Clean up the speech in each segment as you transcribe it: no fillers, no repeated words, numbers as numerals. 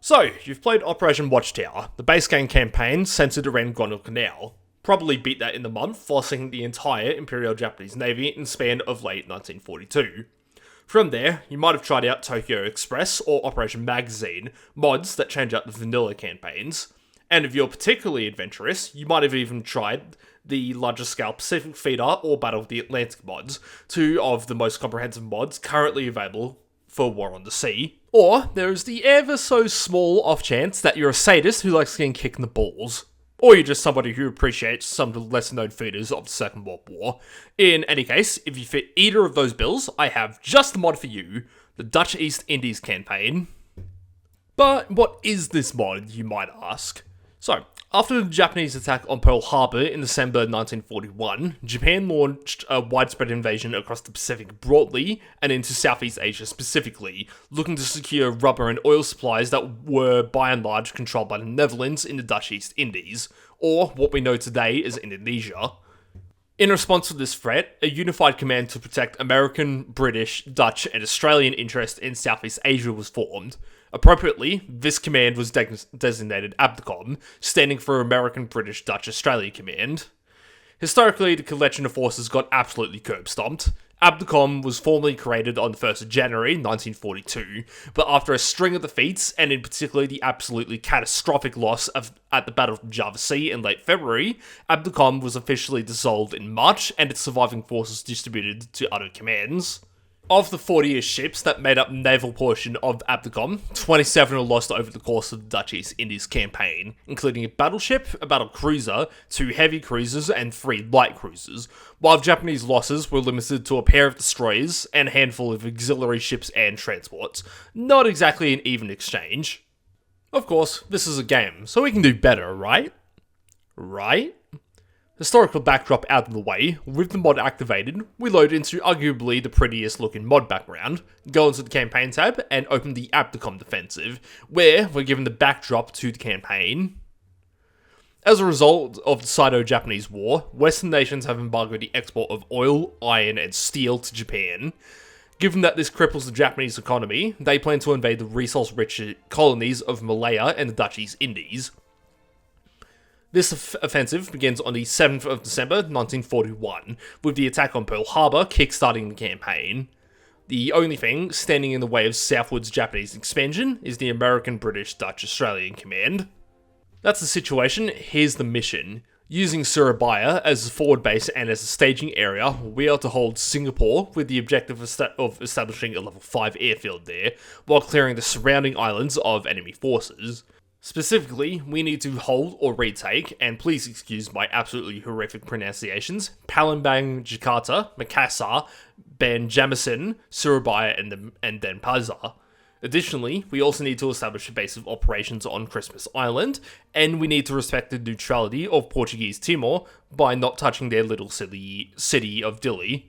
So, you've played Operation Watchtower, the base game campaign centered around Guadalcanal. Probably beat that in the month, forcing the entire Imperial Japanese Navy in the span of late 1942. From there, you might have tried out Tokyo Express or Operation Magazine, mods that change out the vanilla campaigns. And if you're particularly adventurous, you might have even tried the larger scale Pacific Feeder or Battle of the Atlantic mods, two of the most comprehensive mods currently available for War on the Sea. Or there's the ever so small off chance that you're a sadist who likes getting kicked in the balls. Or you're just somebody who appreciates some of the lesser known features of the Second World War. In any case, if you fit either of those bills, I have just the mod for you, the Dutch East Indies campaign. But what is this mod, you might ask? So, after the Japanese attack on Pearl Harbor in December 1941, Japan launched a widespread invasion across the Pacific broadly and into Southeast Asia specifically, looking to secure rubber and oil supplies that were by and large controlled by the Netherlands in the Dutch East Indies, or what we know today as Indonesia. In response to this threat, a unified command to protect American, British, Dutch, and Australian interests in Southeast Asia was formed. Appropriately, this command was designated ABDCOM, standing for American, British, Dutch, Australia Command. Historically, the collection of forces got absolutely curb-stomped. ABDCOM was formally created on the 1st of January 1942, but after a string of defeats, and in particular the absolutely catastrophic loss at the Battle of Java Sea in late February, ABDCOM was officially dissolved in March and its surviving forces distributed to other commands. Of the 40-ish ships that made up the naval portion of ABDCOM, 27 were lost over the course of the Dutch East Indies campaign, including a battleship, a battlecruiser, 2 heavy cruisers, and 3 light cruisers, while Japanese losses were limited to a pair of destroyers and a handful of auxiliary ships and transports. Not exactly an even exchange. Of course, this is a game, so we can do better, right? Right? Historical backdrop out of the way, with the mod activated, we load into arguably the prettiest looking mod background, go into the campaign tab, and open the ABDCOM defensive, where we're given the backdrop to the campaign. As a result of the Sino-Japanese War, Western nations have embargoed the export of oil, iron, and steel to Japan. Given that this cripples the Japanese economy, they plan to invade the resource-rich colonies of Malaya and the Dutch East Indies. This offensive begins on the 7th of December 1941, with the attack on Pearl Harbor kickstarting the campaign. The only thing standing in the way of southwards Japanese expansion is the American, British, Dutch, Australian command. That's the situation, here's the mission. Using Suraya as a forward base and as a staging area, we are to hold Singapore with the objective of establishing a level 5 airfield there, while clearing the surrounding islands of enemy forces. Specifically, we need to hold or retake, and please excuse my absolutely horrific pronunciations, Palembang, Jakarta, Makassar, Banjarmasin, Surabaya, and Denpasar. Additionally, we also need to establish a base of operations on Christmas Island, and we need to respect the neutrality of Portuguese Timor by not touching their little city of Dili.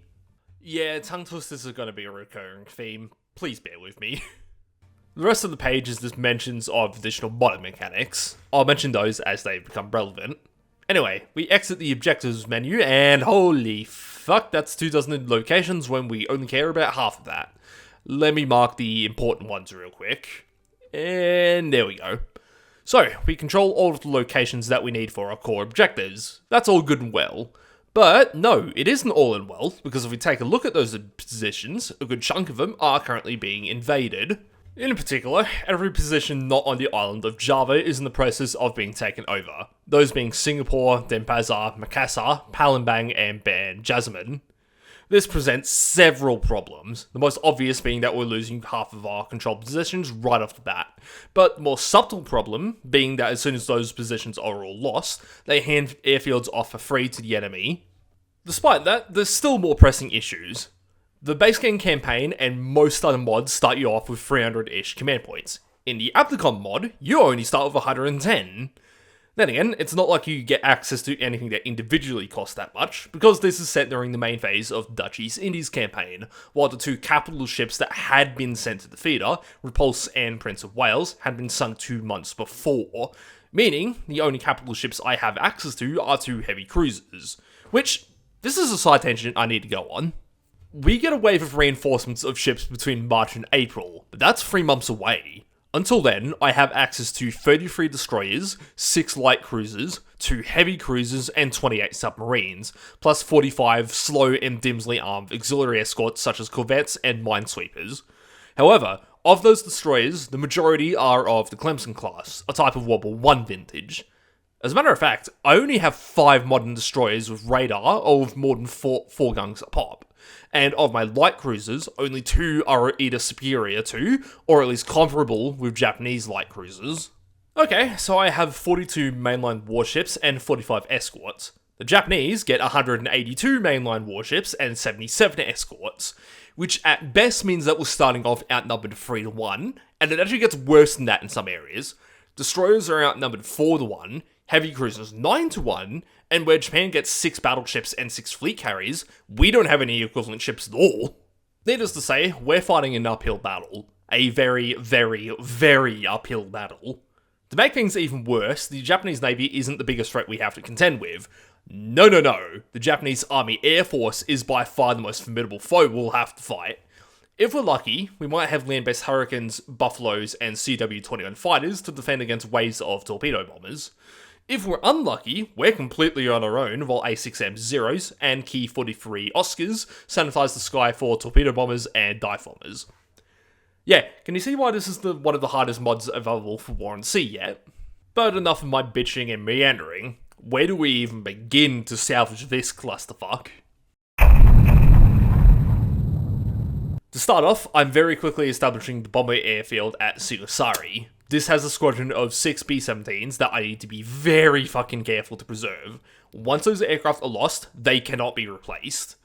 Yeah, tongue twisters are going to be a recurring theme, please bear with me. The rest of the page is just mentions of additional mod mechanics. I'll mention those as they become relevant. Anyway, we exit the objectives menu and holy fuck, that's 2 dozen locations when we only care about half of that. Let me mark the important ones real quick. And there we go. So, we control all of the locations that we need for our core objectives. That's all good and well. But no, it isn't all in well, because if we take a look at those positions, a good chunk of them are currently being invaded. In particular, every position not on the island of Java is in the process of being taken over, those being Singapore, Denpasar, Makassar, Palembang, and Banjarmasin. This presents several problems, the most obvious being that we're losing half of our controlled positions right off the bat, but the more subtle problem being that as soon as those positions are all lost, they hand airfields off for free to the enemy. Despite that, there's still more pressing issues. The base game campaign and most other mods start you off with 300-ish command points. In the ABDCOM mod, you only start with 110. Then again, it's not like you get access to anything that individually costs that much, because this is set during the main phase of the Dutch East Indies campaign, while the 2 capital ships that had been sent to the feeder, Repulse and Prince of Wales, had been sunk 2 months before, meaning the only capital ships I have access to are 2 heavy cruisers, which, this is a side tangent I need to go on. We get a wave of reinforcements of ships between March and April, but that's 3 months away. Until then, I have access to 33 destroyers, 6 light cruisers, 2 heavy cruisers, and 28 submarines, plus 45 slow and dimly armed auxiliary escorts such as corvettes and minesweepers. However, of those destroyers, the majority are of the Clemson class, a type of World War 1 vintage. As a matter of fact, I only have 5 modern destroyers with radar of more than 4 guns a pop. And of my light cruisers, only 2 are either superior to, or at least comparable with Japanese light cruisers. Okay, so I have 42 mainline warships and 45 escorts. The Japanese get 182 mainline warships and 77 escorts, which at best means that we're starting off outnumbered 3-1, and it actually gets worse than that in some areas. Destroyers are outnumbered 4-1, heavy cruisers 9-1, and where Japan gets 6 battleships and 6 fleet carriers, we don't have any equivalent ships at all. Needless to say, we're fighting an uphill battle. A very, very, very uphill battle. To make things even worse, the Japanese Navy isn't the biggest threat we have to contend with. No. The Japanese Army Air Force is by far the most formidable foe we'll have to fight. If we're lucky, we might have land-based Hurricanes, Buffaloes, and CW-21 fighters to defend against waves of torpedo bombers. If we're unlucky, we're completely on our own, while A6M Zeros and Key 43 Oscars sanitize the sky for torpedo bombers and dive bombers. Yeah, can you see why this is one of the hardest mods available for War on Sea yet? But enough of my bitching and meandering. Where do we even begin to salvage this clusterfuck? To start off, I'm very quickly establishing the bomber airfield at Sugasari. This has a squadron of 6 B-17s that I need to be very fucking careful to preserve. Once those aircraft are lost, they cannot be replaced.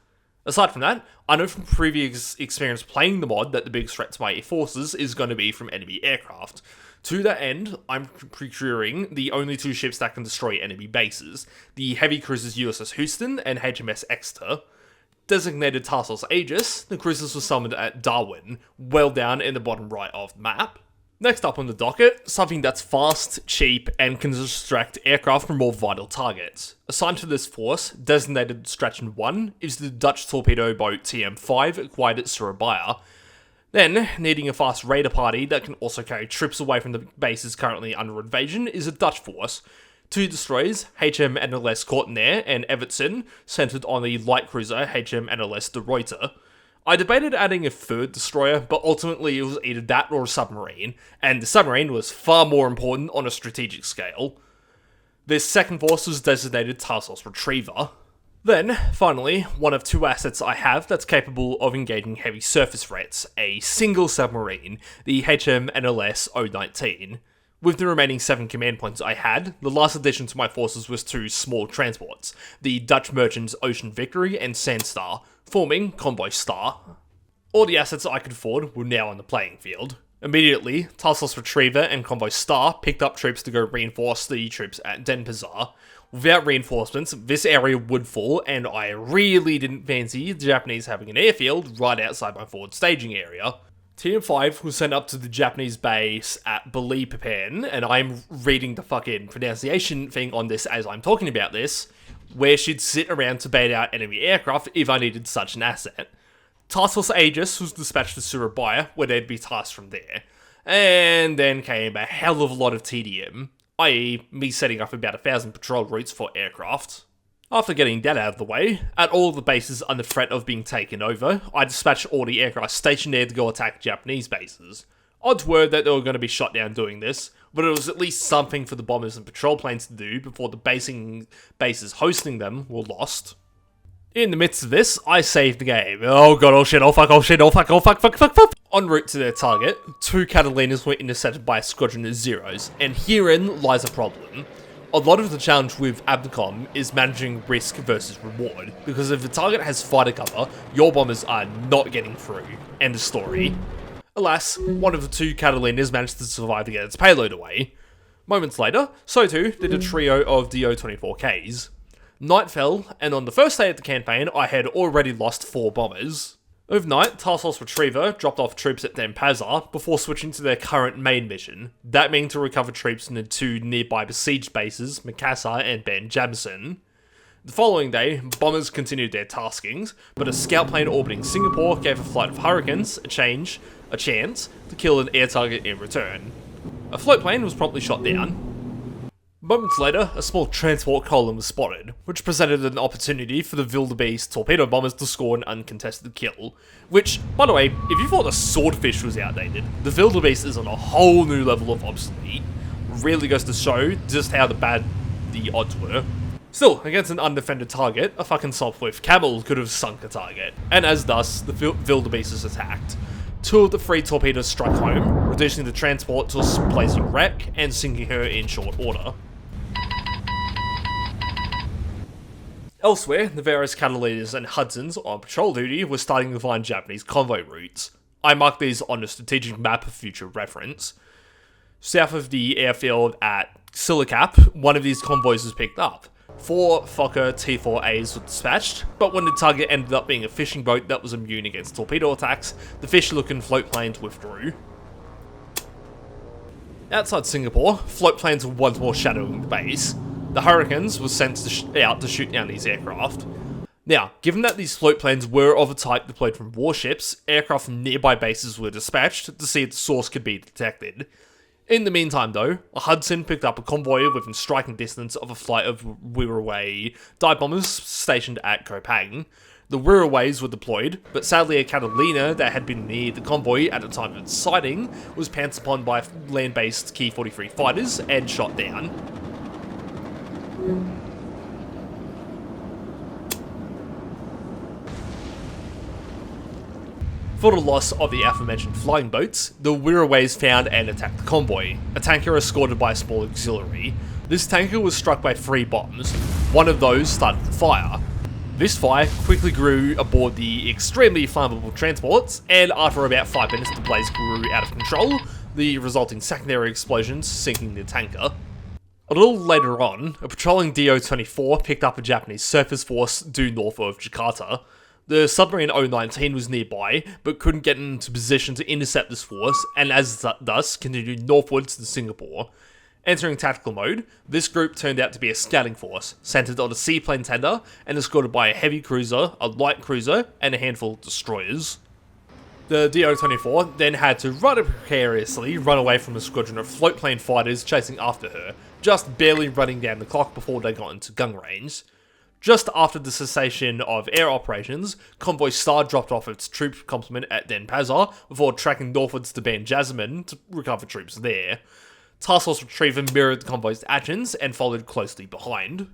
Aside from that, I know from previous experience playing the mod that the biggest threat to my air forces is going to be from enemy aircraft. To that end, I'm procuring the only 2 ships that can destroy enemy bases, the heavy cruisers USS Houston and HMS Exeter. Designated Tarsos Aegis, the cruisers were summoned at Darwin, well down in the bottom right of the map. Next up on the docket, something that's fast, cheap, and can distract aircraft from more vital targets. Assigned to this force, designated Strachan 1, is the Dutch torpedo boat TM5 acquired at Suraya. Then, needing a fast raider party that can also carry troops away from the bases currently under invasion is a Dutch force. 2 destroyers, HM NLS Kortenair and Evertsen, centered on the light cruiser HM NLS De Ruyter. I debated adding a 3rd destroyer, but ultimately it was either that or a submarine, and the submarine was far more important on a strategic scale. This second force was designated Tarsos Retriever. Then, finally, one of 2 assets I have that's capable of engaging heavy surface threats, a single submarine, the HM NLS 019. With the remaining 7 command points I had, the last addition to my forces was 2 small transports, the Dutch merchants Ocean Victory and Sandstar, forming Convoy Star. All the assets I could afford were now on the playing field. Immediately, Tarsos Retriever and Convoy Star picked up troops to go reinforce the troops at Denpasar. Without reinforcements, this area would fall, and I really didn't fancy the Japanese having an airfield right outside my forward staging area. TM5 was sent up to the Japanese base at Balipapan, and I'm reading the fucking pronunciation thing on this as I'm talking about this, where she'd sit around to bait out enemy aircraft if I needed such an asset. Tarsos Aegis was dispatched to Surabaya, where they'd be tasked from there. And then came a hell of a lot of TDM, i.e. me setting up about 1,000 patrol routes for aircraft. After getting that out of the way, at all the bases under threat of being taken over, I dispatched all the aircraft stationed there to go attack Japanese bases. Odds were that they were going to be shot down doing this, but it was at least something for the bombers and patrol planes to do before the bases hosting them were lost. In the midst of this, I saved the game. Oh god, oh shit, oh fuck, oh shit, oh fuck, oh fuck, fuck, fuck, fuck. En route to their target, 2 Catalinas were intercepted by a squadron of Zeros, and herein lies a problem. A lot of the challenge with Abdicom is managing risk versus reward, because if the target has fighter cover, your bombers are not getting through. End of story. Alas, one of the 2 Catalinas managed to survive to get its payload away. Moments later, so too did a trio of DO-24Ks. Night fell, and on the first day of the campaign, I had already lost 4 bombers. Overnight, Tarsos Retriever dropped off troops at Denpasar before switching to their current main mission, that being to recover troops in the 2 nearby besieged bases, Makassar and Ben Jamison. The following day, bombers continued their taskings, but a scout plane orbiting Singapore gave a flight of Hurricanes a chance to kill an air target in return. A float plane was promptly shot down. Moments later, a small transport column was spotted, which presented an opportunity for the wildebeest torpedo bombers to score an uncontested kill. Which, by the way, if you thought the swordfish was outdated, the wildebeest is on a whole new level of obsolete. Really goes to show just how bad the odds were. Still, against an undefended target, a fucking Sopwith camel could have sunk a target, and as thus, the wildebeest is attacked. 2 of the 3 torpedoes struck home, reducing the transport to a blazing wreck and sinking her in short order. Elsewhere, the various Catalinas and Hudsons on patrol duty were starting to find Japanese convoy routes. I marked these on a strategic map for future reference. South of the airfield at Silicap, one of these convoys was picked up. 4 Fokker T-4As were dispatched, but when the target ended up being a fishing boat that was immune against torpedo attacks, the fish-looking float planes withdrew. Outside Singapore, float planes were once more shadowing the base. The Hurricanes were sent out to shoot down these aircraft. Now, given that these float planes were of a type deployed from warships, aircraft from nearby bases were dispatched to see if the source could be detected. In the meantime though, a Hudson picked up a convoy within striking distance of a flight of Wirraway dive bombers stationed at Kopang. The Wirraways were deployed, but sadly a Catalina that had been near the convoy at the time of its sighting was pounced upon by land-based Ki-43 fighters and shot down. For the loss of the aforementioned flying boats, the Wirraways found and attacked the convoy, a tanker escorted by a small auxiliary. This tanker was struck by 3 bombs. One of those started to fire. This fire quickly grew aboard the extremely flammable transports, and after about 5 minutes the blaze grew out of control, the resulting secondary explosions sinking the tanker. A little later on, a patrolling Do-24 picked up a Japanese surface force due north of Jakarta. The Submarine 019 was nearby, but couldn't get into position to intercept this force, and as thus continued northwards to Singapore. Entering tactical mode, this group turned out to be a scouting force, centered on a seaplane tender, and escorted by a heavy cruiser, a light cruiser, and a handful of destroyers. The Do-24 then had to rather precariously run away from a squadron of floatplane fighters chasing after her, just barely running down the clock before they got into gun range. Just after the cessation of air operations, Convoy Star dropped off its troop complement at Denpasar before tracking northwards to Ban Jasmine to recover troops there. Task Force Retriever mirrored the convoy's actions and followed closely behind.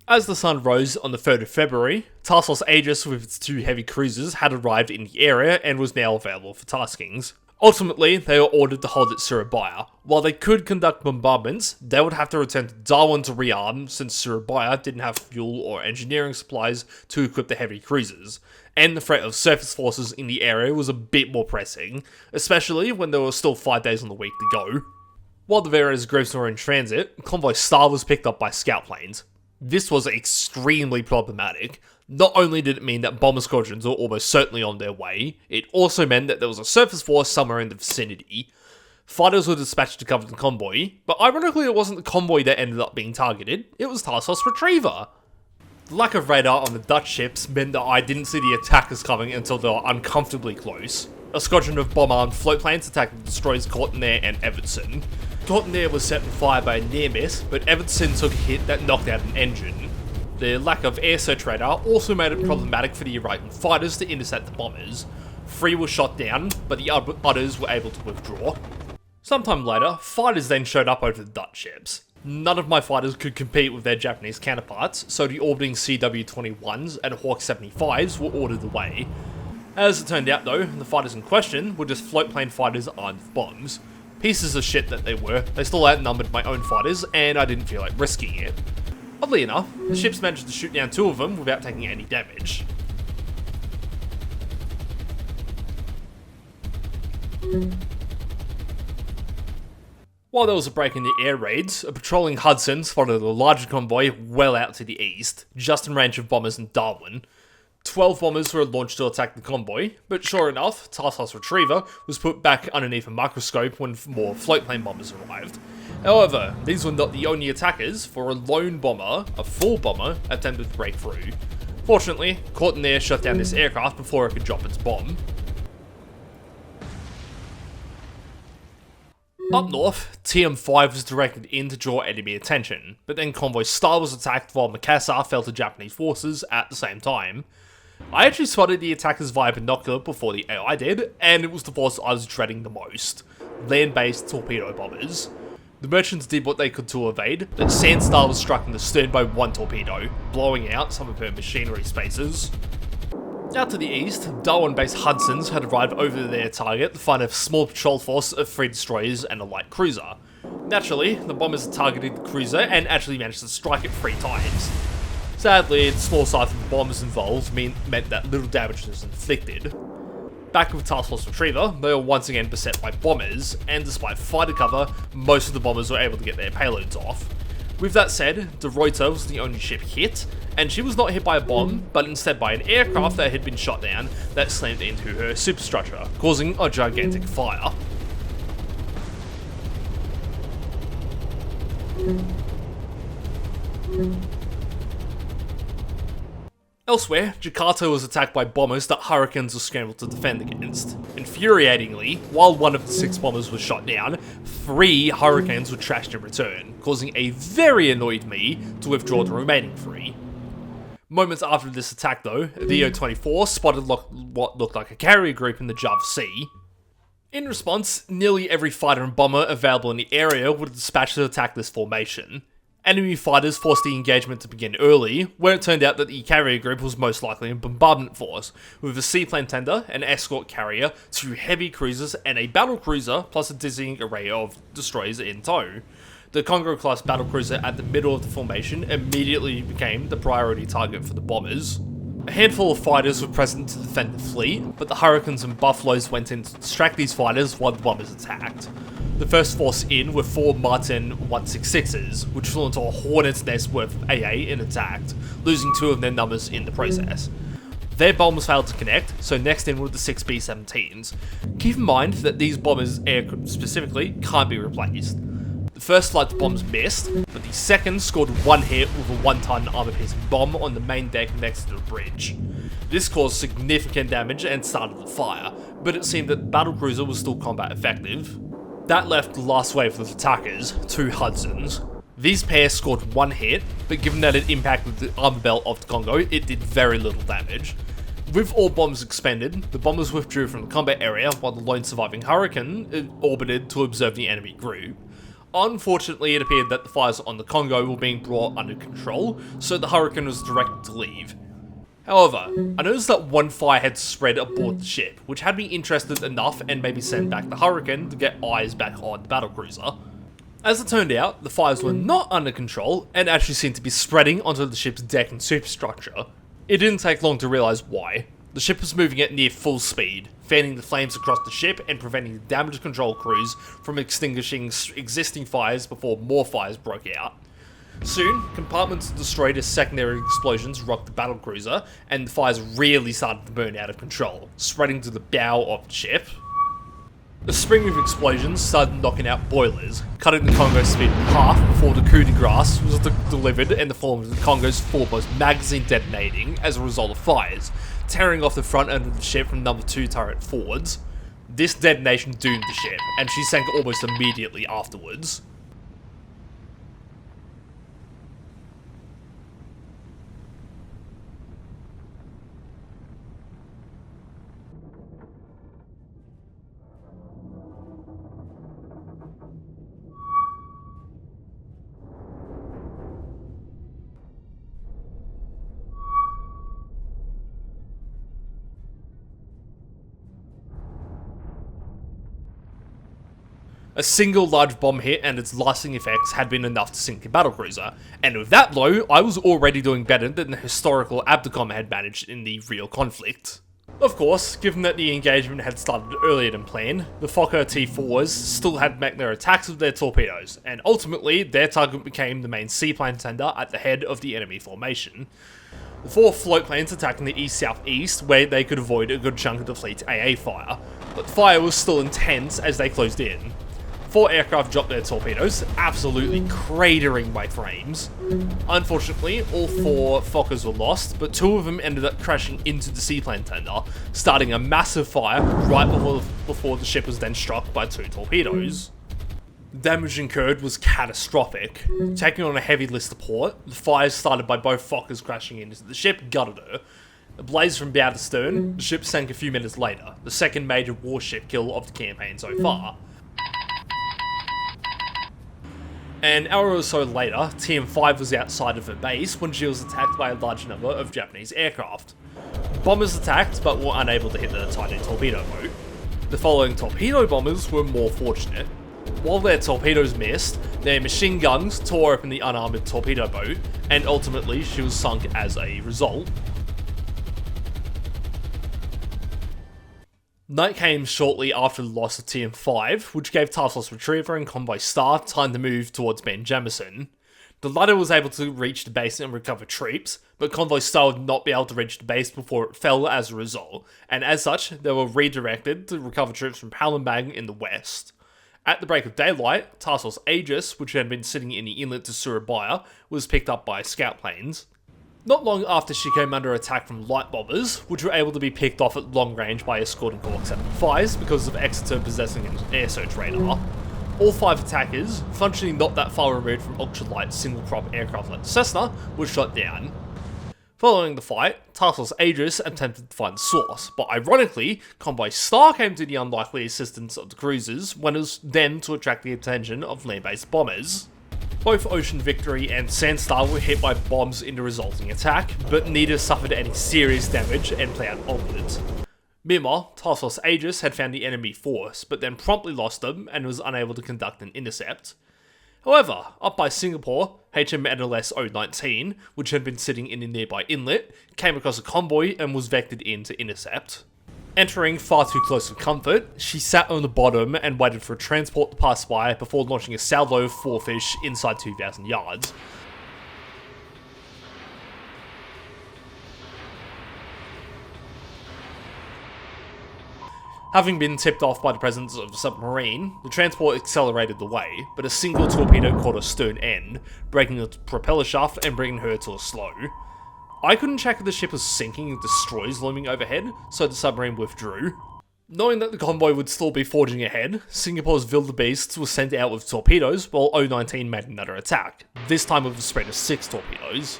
As the sun rose on the 3rd of February, Task Force Aegis with its 2 heavy cruisers had arrived in the area and was now available for taskings. Ultimately, they were ordered to hold at Surabaya. While they could conduct bombardments, they would have to return to Darwin to rearm since Surabaya didn't have fuel or engineering supplies to equip the heavy cruisers, and the threat of surface forces in the area was a bit more pressing, especially when there were still 5 days on the week to go. While the various groups were in transit, Convoy Star was picked up by scout planes. This was extremely problematic. Not only did it mean that bomber squadrons were almost certainly on their way, it also meant that there was a surface force somewhere in the vicinity. Fighters were dispatched to cover the convoy, but ironically it wasn't the convoy that ended up being targeted, it was Task Force Retriever. The lack of radar on the Dutch ships meant that I didn't see the attackers coming until they were uncomfortably close. A squadron of bomb-armed float planes attacked the destroyers Courtenaire and Everton. Courtenaire was set on fire by a near miss, but Everton took a hit that knocked out an engine. The lack of air search radar also made it problematic for the Iraqi fighters to intercept the bombers. 3 were shot down, but the others were able to withdraw. Sometime later, fighters then showed up over the Dutch ships. None of my fighters could compete with their Japanese counterparts, so the orbiting CW-21s and Hawk 75s were ordered away. As it turned out though, the fighters in question were just floatplane fighters armed with bombs. Pieces of shit that they were, they still outnumbered my own fighters, and I didn't feel like risking it. Oddly enough, the ships managed to shoot down 2 of them without taking any damage. While there was a break in the air raids, a patrolling Hudson spotted a larger convoy well out to the east, just in range of bombers in Darwin. 12 bombers were launched to attack the convoy, but sure enough, Task Force Retriever was put back underneath a microscope when more floatplane bombers arrived. However, these were not the only attackers, for a lone bomber, a full bomber, attempted to break through. Fortunately, caught in there shut down this aircraft before it could drop its bomb. Up north, TM5 was directed in to draw enemy attention, but then Convoy Star was attacked while Makassar fell to Japanese forces at the same time. I actually spotted the attackers via binocular before the AI did, and it was the force I was dreading the most: land-based torpedo bombers. The merchants did what they could to evade, but Sandstar was struck in the stern by one torpedo, blowing out some of her machinery spaces. Out to the east, Darwin-based Hudsons had arrived over their target to find a small patrol force of 3 destroyers and a light cruiser. Naturally, the bombers targeted the cruiser and actually managed to strike it 3 times. Sadly, the small size of the bombers involved meant that little damage was inflicted. Back with Task Force Retriever, they were once again beset by bombers, and despite fighter cover, most of the bombers were able to get their payloads off. With that said, De Ruyter was the only ship hit, and she was not hit by a bomb, but instead by an aircraft that had been shot down that slammed into her superstructure, causing a gigantic fire. Elsewhere, Jakarta was attacked by bombers that Hurricanes were scrambled to defend against. Infuriatingly, while one of the 6 bombers was shot down, 3 Hurricanes were trashed in return, causing a very annoyed me to withdraw the remaining 3. Moments after this attack though, the O-24 spotted what looked like a carrier group in the Java Sea. In response, nearly every fighter and bomber available in the area would dispatch to attack this formation. Enemy fighters forced the engagement to begin early, where it turned out that the carrier group was most likely a bombardment force, with a seaplane tender, an escort carrier, 2 heavy cruisers, and a battlecruiser, plus a dizzying array of destroyers in tow. The Congo-class battlecruiser at the middle of the formation immediately became the priority target for the bombers. A handful of fighters were present to defend the fleet, but the Hurricanes and Buffaloes went in to distract these fighters while the bombers attacked. The first force in were 4 Martin 166s, which flew into a hornet's nest worth of AA and attacked, losing 2 of their numbers in the process. Their bombs failed to connect, so next in were the 6 B-17s. Keep in mind that these bombers, specifically, can't be replaced. The first flight bombs missed, but the second scored 1 hit with a 1-ton armor-piercing bomb on the main deck next to the bridge. This caused significant damage and started the fire, but it seemed that the battlecruiser was still combat effective. That left the last wave of attackers, 2 Hudsons. These pairs scored 1 hit, but given that it impacted the armor belt of the Congo, it did very little damage. With all bombs expended, the bombers withdrew from the combat area while the lone surviving Hurricane orbited to observe the enemy group. Unfortunately, it appeared that the fires on the Congo were being brought under control, so the Hurricane was directed to leave. However, I noticed that one fire had spread aboard the ship, which had me interested enough and maybe send back the Hurricane to get eyes back on the battlecruiser. As it turned out, the fires were not under control and actually seemed to be spreading onto the ship's deck and superstructure. It didn't take long to realise why. The ship was moving at near full speed, fanning the flames across the ship and preventing the damage control crews from extinguishing existing fires before more fires broke out. Soon, compartments destroyed as secondary explosions rocked the battlecruiser, and the fires really started to burn out of control, spreading to the bow of the ship. A string of explosions started knocking out boilers, cutting the Congo's speed in half before the coup de grace was delivered in the form of the Congo's foremost magazine detonating as a result of fires, tearing off the front end of the ship from number 2 turret forwards. This detonation doomed the ship, and she sank almost immediately afterwards. A single large bomb hit and its lasting effects had been enough to sink the battlecruiser, and with that blow, I was already doing better than the historical Abdicom had managed in the real conflict. Of course, given that the engagement had started earlier than planned, the Fokker T-4s still had met their attacks with their torpedoes, and ultimately their target became the main seaplane tender at the head of the enemy formation. The 4 float planes attacked in the east-southeast, where they could avoid a good chunk of the fleet's AA fire, but the fire was still intense as they closed in. 4 aircraft dropped their torpedoes, absolutely cratering my frames. Unfortunately, all 4 Fokkers were lost, but 2 of them ended up crashing into the seaplane tender, starting a massive fire right before the ship was then struck by 2 torpedoes. The damage incurred was catastrophic. Taking on a heavy list of port, the fires started by both Fokkers crashing into the ship gutted her. A blaze from bow to stern, the ship sank a few minutes later, the second major warship kill of the campaign so far. An hour or so later, TM5 was outside of her base when she was attacked by a large number of Japanese aircraft. Bombers attacked but were unable to hit the tiny torpedo boat. The following torpedo bombers were more fortunate. While their torpedoes missed, their machine guns tore open the unarmoured torpedo boat, and ultimately she was sunk as a result. Night came shortly after the loss of TM5, which gave Task Force Retriever and Convoy Star time to move towards Ben Jamison. The latter was able to reach the base and recover troops, but Convoy Star would not be able to reach the base before it fell as a result, and as such, they were redirected to recover troops from Palembang in the west. At the break of daylight, Task Force Aegis, which had been sitting in the inlet to Suraya, was picked up by scout planes. Not long after she came under attack from light bombers, which were able to be picked off at long range by escorting Cork 75s because of Exeter possessing an air search radar. All 5 attackers, functionally not that far removed from ultralight single-prop aircraft like the Cessna, were shot down. Following the fight, Task Force Aegis attempted to find the source, but ironically, Convoy Star came to the unlikely assistance of the cruisers when it was then to attract the attention of land-based bombers. Both Ocean Victory and Sandstar were hit by bombs in the resulting attack, but neither suffered any serious damage and plowed onwards. Meanwhile, Task Force Aegis had found the enemy force, but then promptly lost them and was unable to conduct an intercept. However, up by Singapore, HMNLS 019, which had been sitting in a nearby inlet, came across a convoy and was vectored in to intercept. Entering far too close for comfort, she sat on the bottom and waited for a transport to pass by before launching a salvo of 4 fish inside 2,000 yards. Having been tipped off by the presence of a submarine, the transport accelerated the way, but a single torpedo caught her stern end, breaking the propeller shaft and bringing her to a slow. I couldn't check if the ship was sinking with destroyers looming overhead, so the submarine withdrew. Knowing that the convoy would still be forging ahead, Singapore's wildebeests were sent out with torpedoes while O-19 made another attack, this time with a spread of 6 torpedoes.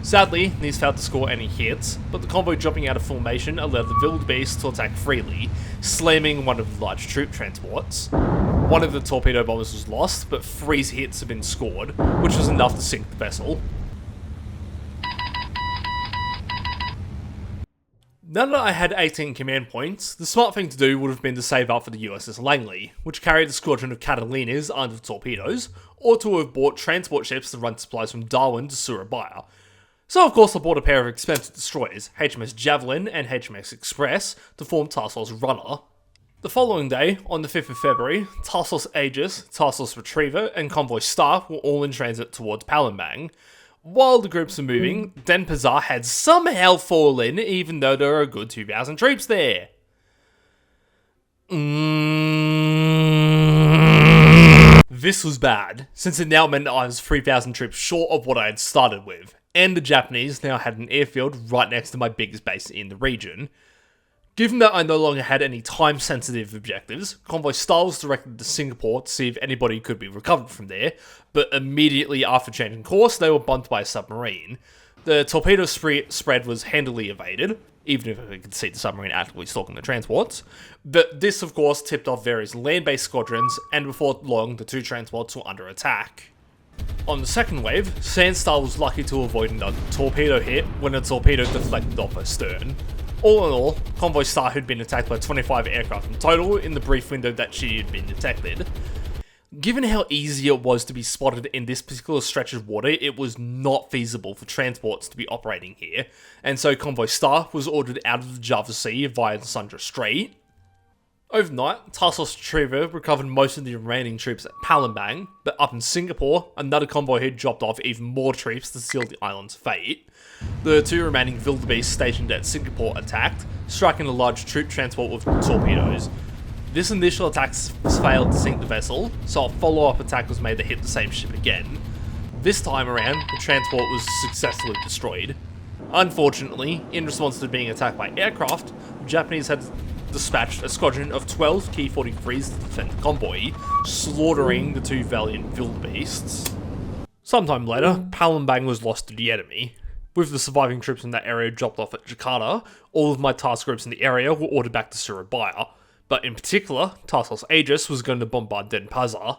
Sadly, these failed to score any hits, but the convoy dropping out of formation allowed the wildebeests to attack freely, slamming one of the large troop transports. One of the torpedo bombers was lost, but 3 hits had been scored, which was enough to sink the vessel. Now that I had 18 command points, the smart thing to do would have been to save up for the USS Langley, which carried a squadron of Catalinas armed with torpedoes, or to have bought transport ships to run supplies from Darwin to Surabaya. So of course I bought a pair of expensive destroyers, HMS Javelin and HMS Express, to form Task Force Runner. The following day, on the 5th of February, Task Force Aegis, Task Force Retriever and Convoy Star were all in transit towards Palembang. While the groups were moving, Denpasar had somehow fallen, even though there were a good 2,000 troops there. This was bad, since it now meant I was 3,000 troops short of what I had started with, and the Japanese now had an airfield right next to my biggest base in the region. Given that I no longer had any time-sensitive objectives, Convoy Star was directed to Singapore to see if anybody could be recovered from there, but immediately after changing course, they were bumped by a submarine. The torpedo spread was handily evaded, even if I could see the submarine actively stalking the transports, but this of course tipped off various land-based squadrons, and before long the 2 transports were under attack. On the second wave, Sandstar was lucky to avoid another torpedo hit when a torpedo deflected off her stern. All in all, Convoy Star had been attacked by 25 aircraft in total in the brief window that she had been detected. Given how easy it was to be spotted in this particular stretch of water, it was not feasible for transports to be operating here, and so Convoy Star was ordered out of the Java Sea via the Sundra Strait. Overnight, Task Force Retriever recovered most of the remaining troops at Palembang, but up in Singapore, another convoy had dropped off even more troops to seal the island's fate. The 2 remaining wildebeests stationed at Singapore attacked, striking a large troop transport with torpedoes. This initial attack failed to sink the vessel, so a follow-up attack was made to hit the same ship again. This time around, the transport was successfully destroyed. Unfortunately, in response to being attacked by aircraft, the Japanese had dispatched a squadron of 12 Ki-43s to defend the convoy, slaughtering the two valiant wildebeests. Sometime later, Palembang was lost to the enemy. With the surviving troops in that area dropped off at Jakarta, all of my task groups in the area were ordered back to Surabaya, but in particular, Task Force Aegis was going to bombard Denpasar.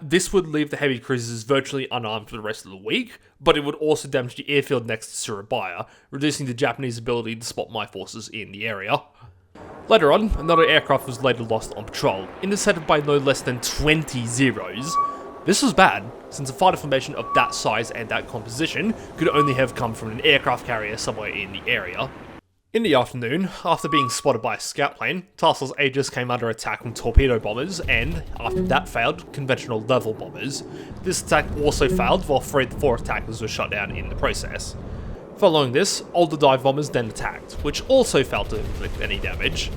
This would leave the heavy cruisers virtually unarmed for the rest of the week, but it would also damage the airfield next to Surabaya, reducing the Japanese ability to spot my forces in the area. Later on, another aircraft was later lost on patrol, intercepted by no less than 20 Zeros. This was bad, since a fighter formation of that size and that composition could only have come from an aircraft carrier somewhere in the area. In the afternoon, after being spotted by a scout plane, Task Force Aegis came under attack from torpedo bombers and, after that failed, conventional level bombers. This attack also failed, while 3 of the 4 attackers were shot down in the process. Following this, older dive bombers then attacked, which also failed to inflict any damage.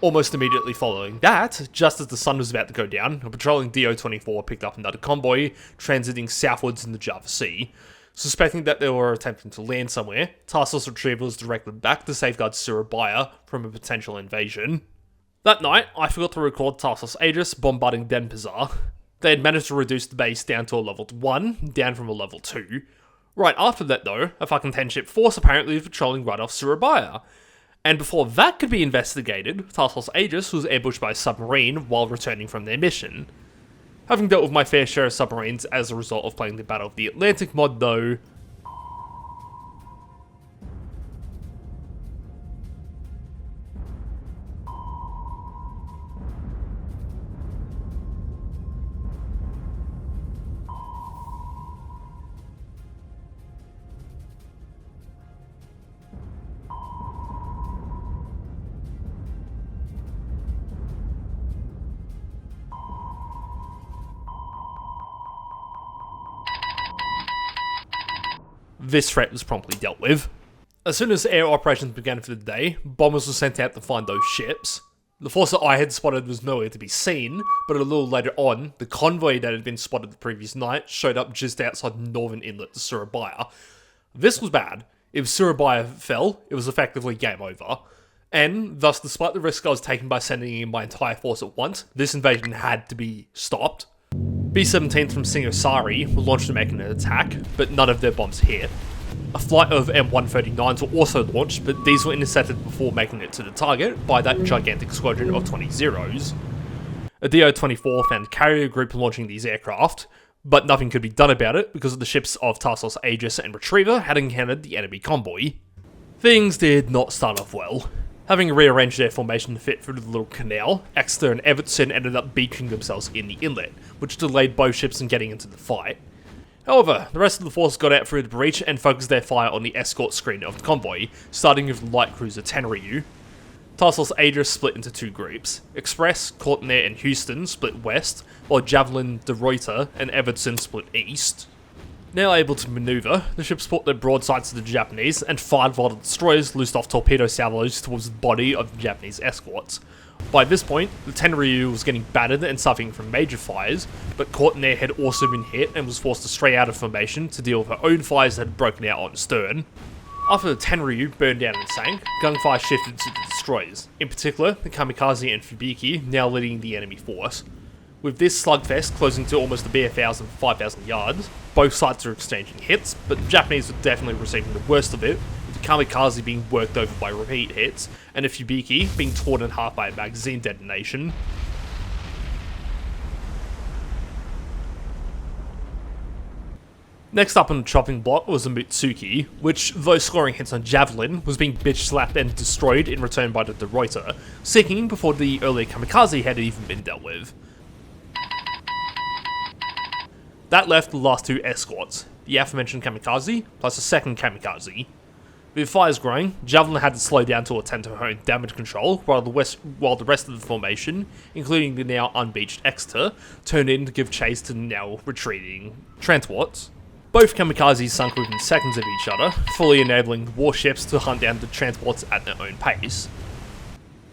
Almost immediately following that, just as the sun was about to go down, a patrolling DO-24 picked up another convoy, transiting southwards in the Java Sea. Suspecting that they were attempting to land somewhere, Task Force Retriever was directed back to safeguard Surabaya from a potential invasion. That night, I forgot to record Task Force Aegis bombarding Denpasar. They had managed to reduce the base down to a level 1, down from a level 2. Right after that though, a fucking 10-ship force apparently was patrolling right off Surabaya. And before that could be investigated, Task Force Aegis was ambushed by a submarine while returning from their mission. Having dealt with my fair share of submarines as a result of playing the Battle of the Atlantic mod though, this threat was promptly dealt with. As soon as air operations began for the day, bombers were sent out to find those ships. The force that I had spotted was nowhere to be seen, but a little later on, the convoy that had been spotted the previous night showed up just outside the northern inlet to Surabaya. This was bad. If Surabaya fell, it was effectively game over. And thus, despite the risk I was taking by sending in my entire force at once, this invasion had to be stopped. B-17s from Singhasari were launched to make an attack, but none of their bombs hit. A flight of M139s were also launched, but these were intercepted before making it to the target by that gigantic squadron of 20 Zeros. A DO-24 found a carrier group launching these aircraft, but nothing could be done about it because the ships of Task Force Aegis and Retriever had encountered the enemy convoy. Things did not start off well. Having rearranged their formation to fit through the little canal, Exeter and Everton ended up beaching themselves in the inlet, which delayed both ships in getting into the fight. However, the rest of the force got out through the breach and focused their fire on the escort screen of the convoy, starting with the light cruiser Tenryu. Task Force Aegis split into 2 groups. Express, Courtenay and Houston split west, while Javelin, De Ruyter and Everton split east. Now able to maneuver, the ships put their broadsides to the Japanese and fired while the destroyers loosed off torpedo salvos towards the body of the Japanese escorts. By this point, the Tenryu was getting battered and suffering from major fires, but Courtenay had also been hit and was forced to stray out of formation to deal with her own fires that had broken out on stern. After the Tenryu burned down and sank, gunfire shifted to the destroyers, in particular the Kamikaze and Fubiki now leading the enemy force. With this slugfest closing to almost a bare 5,000 yards, both sides were exchanging hits, but the Japanese were definitely receiving the worst of it, with the Kamikaze being worked over by repeat hits, and the Fubiki being torn in half by a magazine detonation. Next up on the chopping block was a Mutsuki, which, though scoring hits on Javelin, was being bitch-slapped and destroyed in return by the De Ruyter, sinking before the earlier Kamikaze had even been dealt with. That left the last 2 escorts, the aforementioned Kamikaze, plus a second Kamikaze. With fires growing, Javelin had to slow down to attend to her own damage control, while the rest of the formation, including the now unbeached Exeter, turned in to give chase to the now retreating transports. Both Kamikazes sunk within seconds of each other, fully enabling the warships to hunt down the transports at their own pace.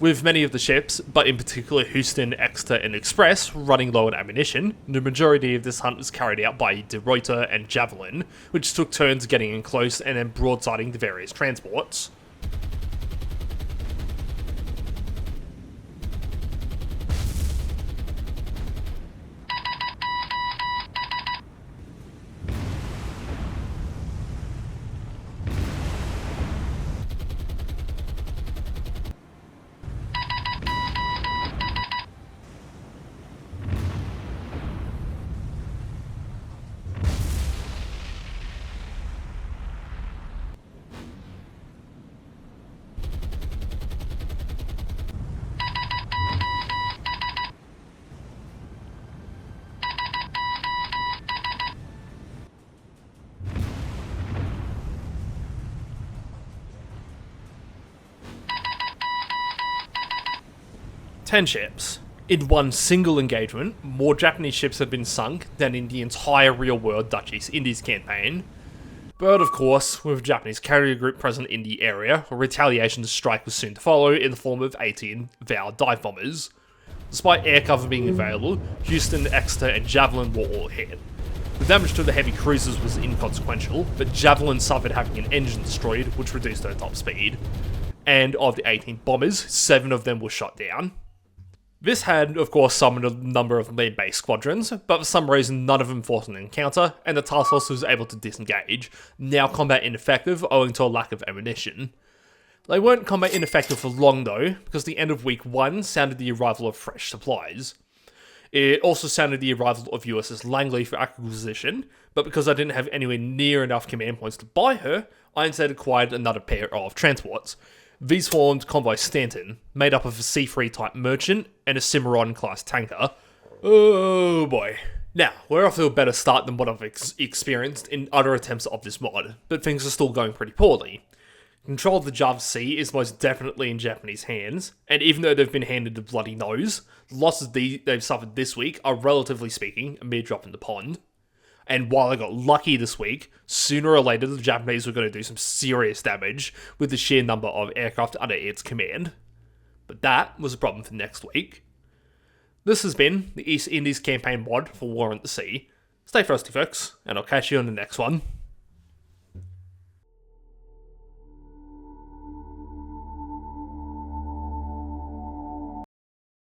With many of the ships, but in particular Houston, Exeter and Express, running low on ammunition, the majority of this hunt was carried out by De Ruyter and Javelin, which took turns getting in close and then broadsiding the various transports. Ten ships. In one single engagement, more Japanese ships had been sunk than in the entire real-world Dutch East Indies campaign. But of course, with a Japanese carrier group present in the area, a retaliation strike was soon to follow in the form of 18 VAL dive bombers. Despite air cover being available, Houston, Exeter and Javelin were all hit. The damage to the heavy cruisers was inconsequential, but Javelin suffered having an engine destroyed, which reduced her top speed. And of the 18 bombers, 7 of them were shot down. This had, of course, summoned a number of land-based squadrons, but for some reason none of them forced an encounter, and the task force was able to disengage, now combat ineffective owing to a lack of ammunition. They weren't combat ineffective for long though, because the end of week 1 sounded the arrival of fresh supplies. It also sounded the arrival of USS Langley for acquisition, but because I didn't have anywhere near enough command points to buy her, I instead acquired another pair of transports. These formed Convoy Stanton, made up of a C3 type merchant and a Cimarron class tanker. Oh boy. Now, we're off to a better start than what I've experienced in other attempts of this mod, but things are still going pretty poorly. Control of the Java Sea is most definitely in Japanese hands, and even though they've been handed the bloody nose, the losses they've suffered this week are, relatively speaking, a mere drop in the pond. And while I got lucky this week, sooner or later the Japanese were going to do some serious damage with the sheer number of aircraft under its command. But that was a problem for next week. This has been the East Indies campaign mod for War on the Sea. Stay frosty folks, and I'll catch you on the next one.